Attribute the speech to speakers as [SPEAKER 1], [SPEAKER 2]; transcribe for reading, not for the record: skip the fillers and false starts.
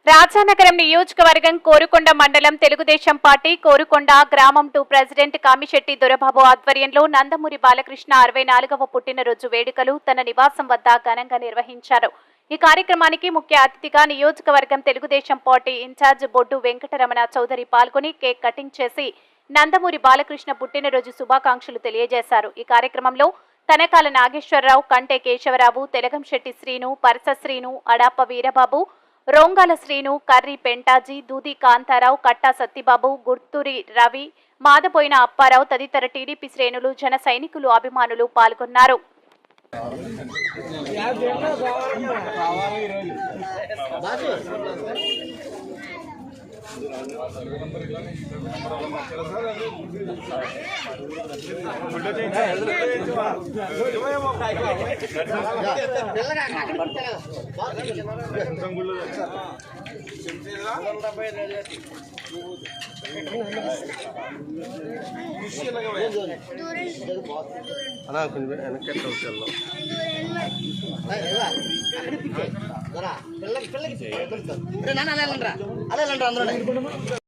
[SPEAKER 1] రాజానగరం నియోజకవర్గం కోరుకొండ మండలం తెలుగుదేశం పార్టీ కోరుకొండ గ్రామం 2 ప్రెసిడెంట్ కామిశెట్టి దొరబాబు ఆధ్వర్యంలో నందమూరి బాలకృష్ణ 64వ పుట్టినరోజు వేడుకలు తన నివాసం వద్ద ఘనంగా నిర్వహించారు. ఈ కార్యక్రమానికి ముఖ్య అతిథిగా నియోజకవర్గం తెలుగుదేశం పార్టీ ఇన్ఛార్జ్ బొడ్డు వెంకటరమణ చౌదరి పాల్గొని కేక్ కటింగ్ చేసి నందమూరి బాలకృష్ణ పుట్టినరోజు శుభాకాంక్షలు తెలియజేశారు. ఈ కార్యక్రమంలో తనకాల నాగేశ్వరరావు, కంటే కేశవరావు, తెలగంశెట్టి శ్రీను, పరస శ్రీను, అడాప వీరబాబు, రోంగాల శ్రీను, కర్రి పెంటాజీ, దూది కాంతారావు, కట్టా సత్తిబాబు, గుర్తూరి రవి, మాదపోయిన అప్పారావు తదితర టీడీపీ శ్రేణులు, జన సైనికులు, అభిమానులు పాల్గొన్నారు.
[SPEAKER 2] పిల్లకి